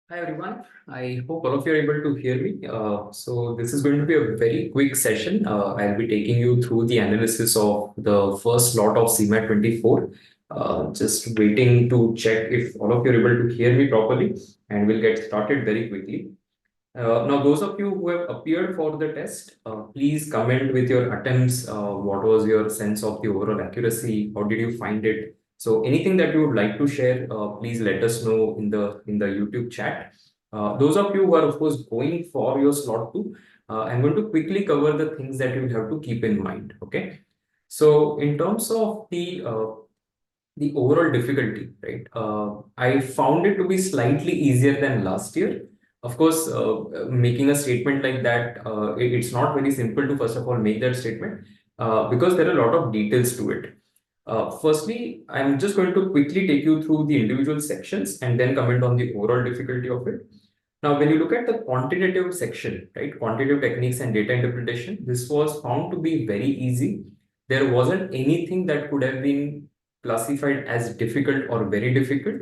Hi everyone. I hope all of you are able to hear me. So this is going to be a very quick session. I'll be taking you through the analysis of the first lot of CMAT 24. Just waiting to check if all of you are able to hear me properly, and we'll get started very quickly. Now, those of you who have appeared for the test, please comment with your attempts. What was your sense of the overall accuracy? How did you find it? So, anything that you would like to share, please let us know in the YouTube chat. Those of you who are, of course, going for your slot two, I'm going to quickly cover the things that you will have to keep in mind. Okay. So, in terms of the overall difficulty, right? I found it to be slightly easier than last year. Of course, making a statement like that, it's not very simple to first of all make that statement because there are a lot of details to it. Firstly, I'm just going to quickly take you through the individual sections and then comment on the overall difficulty of it. Now, when you look at the quantitative section, right, quantitative techniques and data interpretation, this was found to be very easy. There wasn't anything that could have been classified as difficult or very difficult.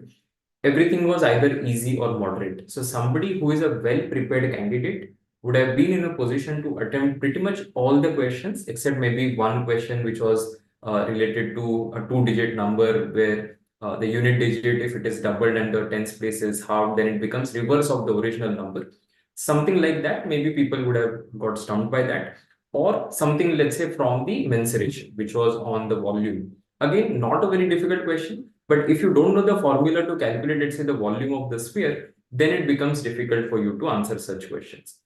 Everything was either easy or moderate. So somebody who is a well-prepared candidate would have been in a position to attempt pretty much all the questions except maybe one question which was related to a two-digit number where the unit digit, if it is doubled and the tens place is halved, then it becomes reverse of the original number. Something like that, maybe people would have got stumped by that. Or something, let's say, from the mensuration, which was on the volume. Again, not a very difficult question, but if you don't know the formula to calculate, let's say, the volume of the sphere, then it becomes difficult for you to answer such questions.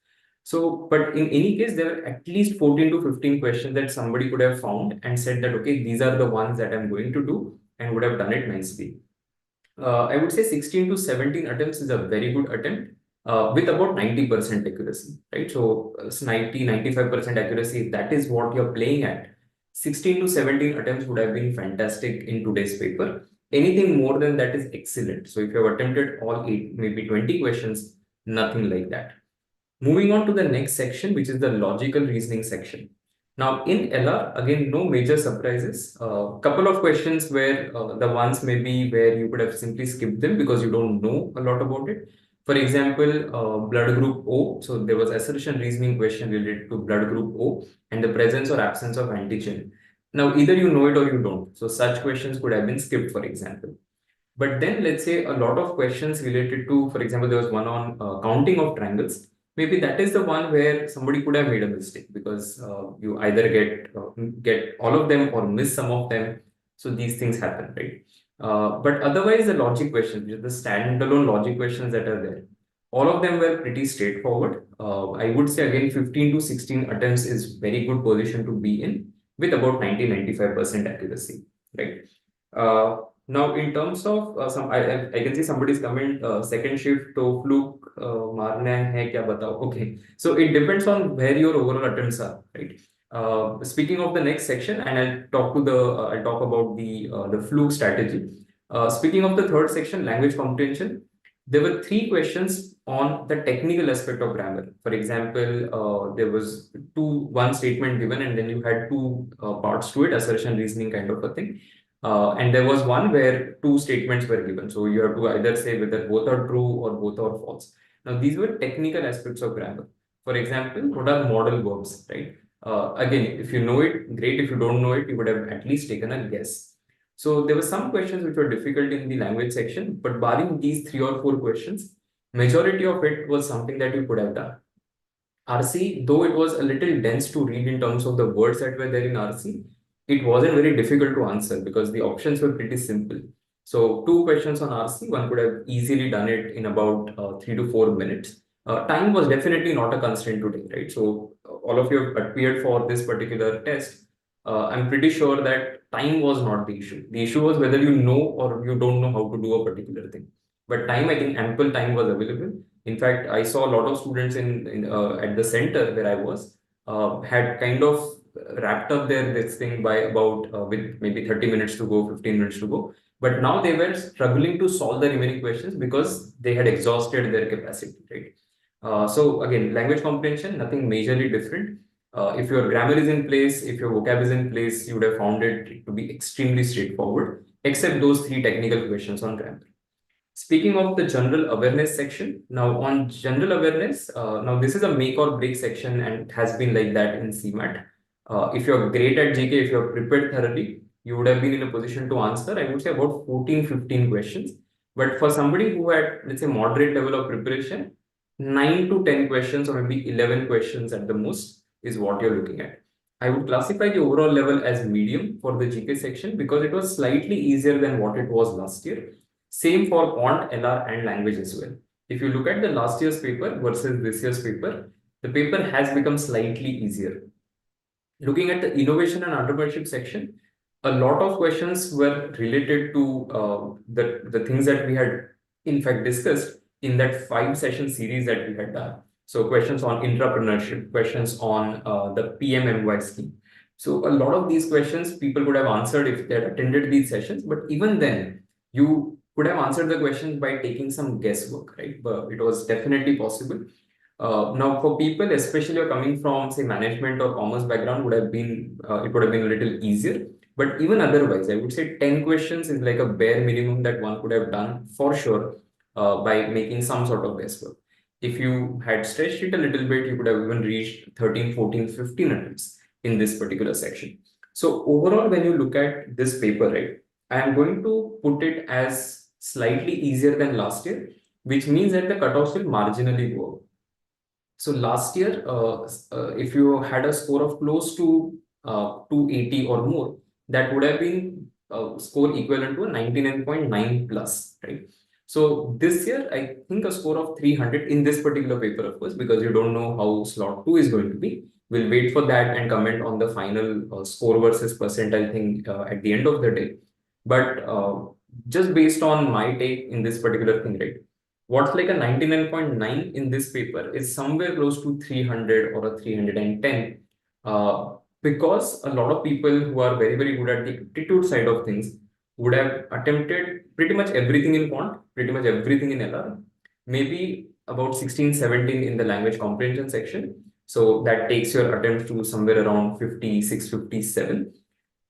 So, but in any case, there were at least 14 to 15 questions that somebody could have found and said that, okay, these are the ones that I'm going to do and would have done it nicely. I would say 16 to 17 attempts is a very good attempt with about 90% accuracy, right? So 90, 95% accuracy, that is what you're playing at. 16 to 17 attempts would have been fantastic in today's paper. Anything more than that is excellent. So if you have attempted all eight, maybe 20 questions, nothing like that. Moving on to the next section, which is the logical reasoning section. Now, in LR, again, no major surprises. Couple of questions where the ones maybe where you could have simply skipped them because you don't know a lot about it. For example, blood group O. So there was assertion reasoning question related to blood group O and the presence or absence of antigen. Now, either you know it or you don't. So such questions could have been skipped, for example. But then let's say a lot of questions related to, for example, there was one on counting of triangles. Maybe that is the one where somebody could have made a mistake because you either get all of them or miss some of them. So these things happen, right? But otherwise, the logic questions, the standalone logic questions that are there, all of them were pretty straightforward. I would say again, 15 to 16 attempts is very good position to be in with about 90-95% accuracy, right? Uh, Now, in terms of I can see somebody's comment, second shift to fluke मारना है क्या बताओ? Okay, so it depends on where your overall attempts are, right? Speaking of the next section, and I'll talk about the fluke strategy. Speaking of the third section, language comprehension, there were three questions on the technical aspect of grammar. For example, there was one statement given, and then you had two parts to it, assertion, reasoning, kind of a thing. And there was one where two statements were given. So you have to either say whether both are true or both are false. Now, these were technical aspects of grammar. For example, what are modal verbs, right? Again, if you know it, great. If you don't know it, you would have at least taken a guess. So there were some questions which were difficult in the language section, but barring these three or four questions, majority of it was something that you could have done. RC, though it was a little dense to read in terms of the words that were there in RC, it wasn't very difficult to answer because the options were pretty simple. So two questions on RC, one could have easily done it in about 3 to 4 minutes. Time was definitely not a constraint today, right? So all of you have appeared for this particular test. I'm pretty sure that time was not the issue. The issue was whether you know or you don't know how to do a particular thing. But time, I think ample time was available. In fact, I saw a lot of students at the center where I was had kind of wrapped up their this thing by about with maybe 30 minutes to go, 15 minutes to go. But now they were struggling to solve the remaining questions because they had exhausted their capacity, right? So again, language comprehension, nothing majorly different. If your grammar is in place, if your vocab is in place, you would have found it to be extremely straightforward, except those three technical questions on grammar. Speaking of the general awareness section, now on general awareness, now this is a make or break section and it has been like that in CMAT. If you're great at GK, if you're prepared thoroughly, you would have been in a position to answer, I would say about 14, 15 questions. But for somebody who had, let's say, moderate level of preparation, 9 to 10 questions or maybe 11 questions at the most is what you're looking at. I would classify the overall level as medium for the GK section because it was slightly easier than what it was last year. Same for quant, LR, and language as well. If you look at the last year's paper versus this year's paper, the paper has become slightly easier. Looking at the innovation and entrepreneurship section, a lot of questions were related to the things that we had in fact discussed in that 5 session series that we had done. So questions on entrepreneurship, questions on the PMMY scheme. So a lot of these questions people could have answered if they had attended these sessions, but even then you could have answered the questions by taking some guesswork, right? But it was definitely possible. Now, for people, especially who are coming from, say, management or commerce background, would have been it would have been a little easier. But even otherwise, I would say 10 questions is like a bare minimum that one could have done for sure by making some sort of guesswork. If you had stretched it a little bit, you could have even reached 13, 14, 15 attempts in this particular section. So overall, when you look at this paper, right, I am going to put it as slightly easier than last year, which means that the cutoffs will marginally go up. So last year, if you had a score of close to 280 or more, that would have been a score equivalent to a 99.9 plus, right? So this year, I think a score of 300 in this particular paper, of course, because you don't know how slot 2 is going to be. We'll wait for that and comment on the final score versus percentile thing at the end of the day. But just based on my take in this particular thing, right? What's like a 99.9 in this paper is somewhere close to 300 or a 310 because a lot of people who are very, very good at the aptitude side of things would have attempted pretty much everything in quant, pretty much everything in LR, maybe about 16, 17 in the language comprehension section. So that takes your attempt to somewhere around 56, 57.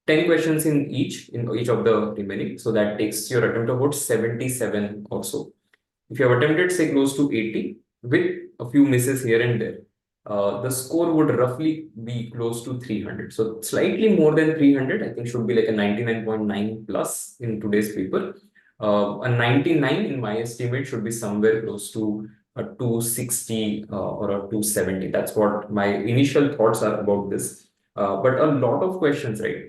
10 questions in each of the remaining. So that takes your attempt about 77 or so. If you have attempted, say, close to 80 with a few misses here and there, the score would roughly be close to 300. So slightly more than 300, I think should be like a 99.9 plus in today's paper. A 99 in my estimate should be somewhere close to a 260 or a 270. That's what my initial thoughts are about this. But a lot of questions, right?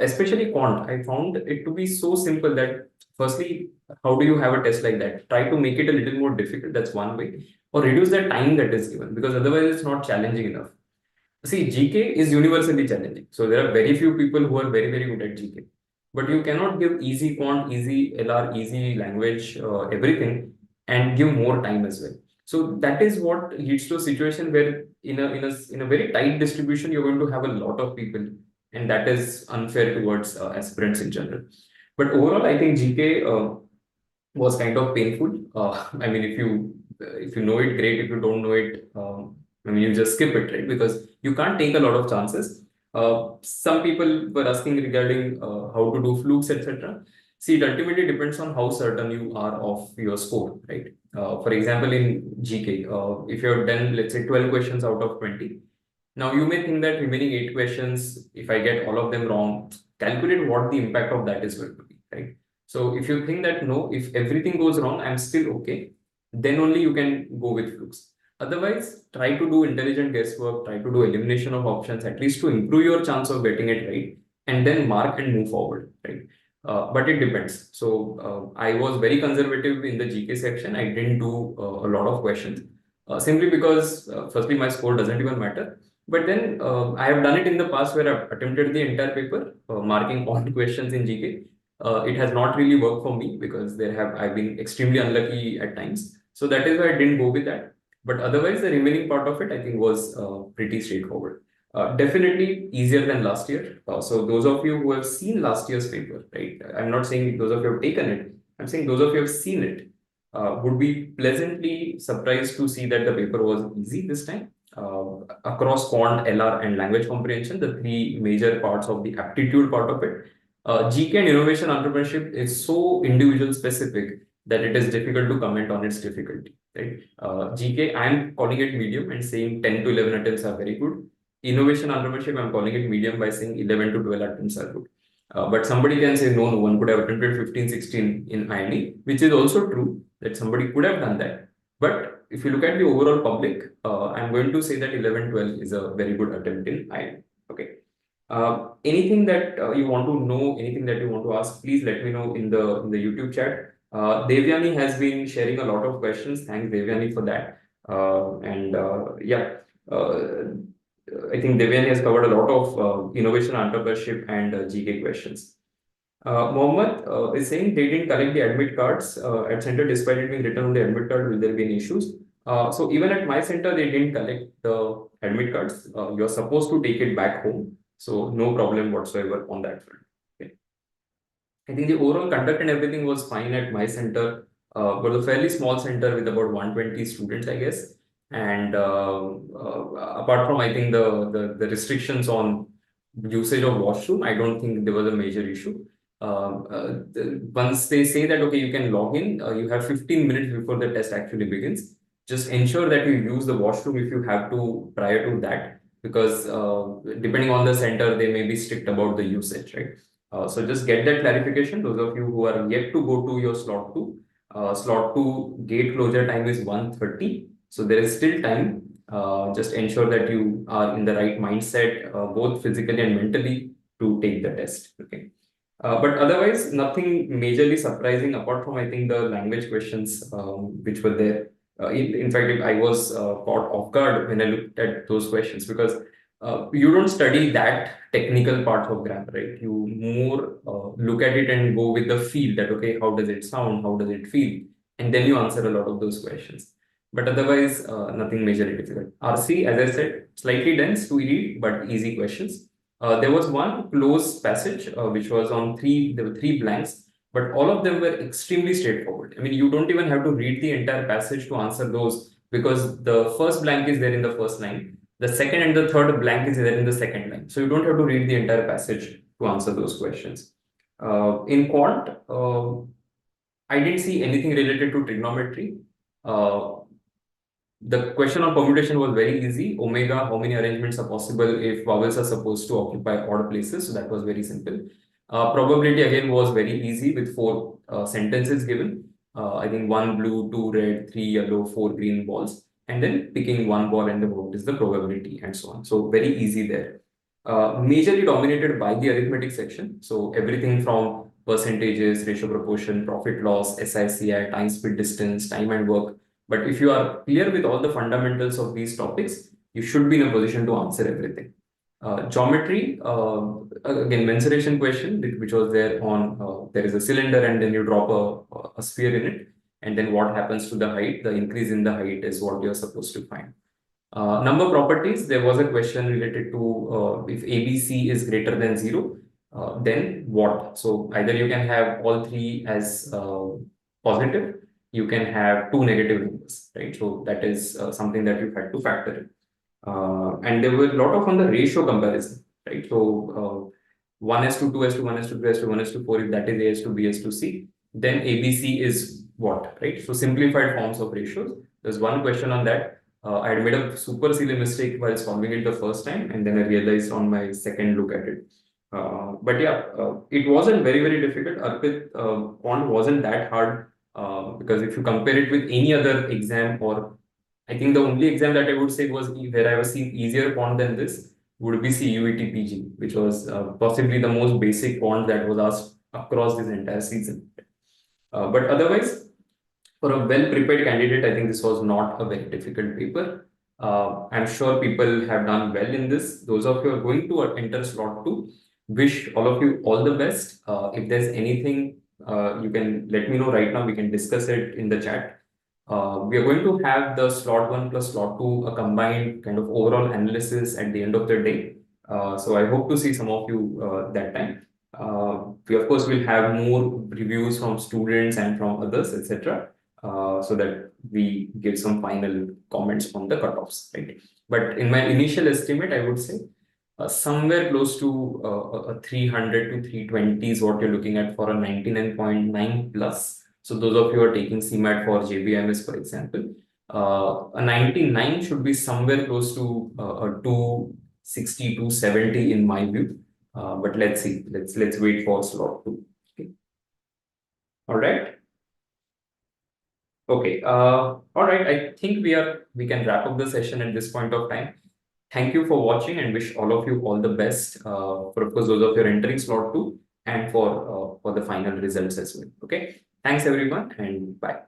Especially quant, I found it to be so simple that firstly, how do you have a test like that? Try to make it a little more difficult. That's one way. Or reduce the time that is given because otherwise it's not challenging enough. See, GK is universally challenging. So there are very few people who are very, very good at GK. But you cannot give easy quant, easy LR, easy language, everything, and give more time as well. So that is what leads to a situation where in a very tight distribution, you're going to have a lot of people, and that is unfair towards aspirants in general. But overall, I think GK was kind of painful. I mean, if you know it, great. If you don't know it, I mean, you just skip it, right? Because you can't take a lot of chances. Some people were asking regarding how to do flukes, etc. See, it ultimately depends on how certain you are of your score, right? For example, in GK, if you have done, let's say, 12 questions out of 20, now you may think that remaining 8 questions, if I get all of them wrong, calculate what the impact of that is going to be, right? So if you think that no, if everything goes wrong, I'm still okay, then only you can go with flukes. Otherwise, try to do intelligent guesswork, try to do elimination of options, at least to improve your chance of getting it right, and then mark and move forward, right? But it depends. So I was very conservative in the GK section. I didn't do a lot of questions simply because, firstly, my score doesn't even matter. But then I have done it in the past where I've attempted the entire paper, marking all the questions in GK. It has not really worked for me because I've been extremely unlucky at times. So that is why I didn't go with that. But otherwise, the remaining part of it, I think, was pretty straightforward. Definitely easier than last year. So those of you who have seen last year's paper, right? I'm not saying those of you have taken it. I'm saying those of you have seen it would be pleasantly surprised to see that the paper was easy this time. Across quant, LR, and language comprehension, the three major parts of the aptitude part of it. GK and innovation entrepreneurship is so individual specific that it is difficult to comment on its difficulty, right? GK, I'm calling it medium and saying 10 to 11 attempts are very good. Innovation entrepreneurship, I'm calling it medium by saying 11 to 12 attempts are good. But somebody can say, no, one could have attempted 15, 16 in IME, which is also true that somebody could have done that. But if you look at the overall public, I'm going to say that 11, 12 is a very good attempt in IME. Okay. Anything that you want to know, anything that you want to ask, please let me know in the YouTube chat. Devyani has been sharing a lot of questions. Thanks, Devyani, for that. I think Devyani has covered a lot of innovation, entrepreneurship, and GK questions. Mohammed is saying they didn't collect the admit cards at center despite it being written on the admit card. Will there be any issues? So even at my center, they didn't collect the admit cards. You're supposed to take it back home. So no problem whatsoever on that front. Okay. I think the overall conduct and everything was fine at my center. But a fairly small center with about 120 students, I guess. And apart from, I think, the restrictions on usage of washroom, I don't think there was a major issue. Once they say that, okay, you can log in, you have 15 minutes before the test actually begins. Just ensure that you use the washroom if you have to prior to that, because depending on the center, they may be strict about the usage, right? So just get that clarification. Those of you who are yet to go to your slot 2 gate closure time is 1:30. So there is still time. Just ensure that you are in the right mindset, both physically and mentally, to take the test. Okay. But otherwise, nothing majorly surprising apart from, I think, the language questions which were there. In fact, I was caught off guard when I looked at those questions, because you don't study that technical part of grammar, right? You more look at it and go with the feel that, okay, how does it sound? How does it feel? And then you answer a lot of those questions. But otherwise, nothing majorly difficult. RC, as I said, slightly dense to read, but easy questions. There was one close passage which was on there were three blanks, but all of them were extremely straightforward. I mean, you don't even have to read the entire passage to answer those, because the first blank is there in the first line. The second and the third blank is there in the second line. So you don't have to read the entire passage to answer those questions. In quant, I didn't see anything related to trigonometry. The question on permutation was very easy. Omega, how many arrangements are possible if vowels are supposed to occupy odd places? So that was very simple. Probability again was very easy with four sentences given. I think 1 blue, 2 red, 3 yellow, 4 green balls, and then picking one ball and what is the probability and so on. So very easy there. Majorly dominated by the arithmetic section. So everything from percentages, ratio proportion, profit loss, SICI, time, speed, distance, time and work. But if you are clear with all the fundamentals of these topics, you should be in a position to answer everything. Geometry, again, mensuration question, which was there on, there is a cylinder and then you drop a sphere in it. And then what happens to the height? The increase in the height is what you're supposed to find. Number properties, there was a question related to if ABC is greater than 0, then what? So either you can have all three as positive, you can have two negative numbers, right? So that is something that you had to factor in. And there were a lot of on the ratio comparison, right? So 1:2, 2:1, 1:2, 3:1, 1:4, if that is A is to B is to C, then ABC is what, right? So simplified forms of ratios. There's one question on that. I had made a super silly mistake while solving it the first time, and then I realized on my second look at it. But yeah, it wasn't very, very difficult. Arpit, quant wasn't that hard because if you compare it with any other exam, or I think the only exam that I would say was where I was seeing easier quant than this would be CUET PG, which was possibly the most basic quant that was asked across this entire season. But otherwise, for a well-prepared candidate, I think this was not a very difficult paper. I'm sure people have done well in this. Those of you who are going to enter slot 2, wish all of you all the best. If there's anything, you can let me know right now. We can discuss it in the chat. We are going to have the slot 1 plus slot 2, a combined kind of overall analysis at the end of the day. So I hope to see some of you that time. We of course will have more reviews from students and from others, etc. So that we give some final comments on the cutoffs, right? But in my initial estimate, I would say somewhere close to a 300 to 320 is what you're looking at for a 99.9 plus. So those of you who are taking CMAT for JBMS, for example, a 99 should be somewhere close to a 260, 270 in my view. But let's see. Let's wait for slot 2. Okay. All right. Okay. All right. I think we can wrap up the session at this point of time. Thank you for watching and wish all of you all the best for, of course, those of you who are entering slot 2 and for the final results as well. Okay. Thanks everyone and bye.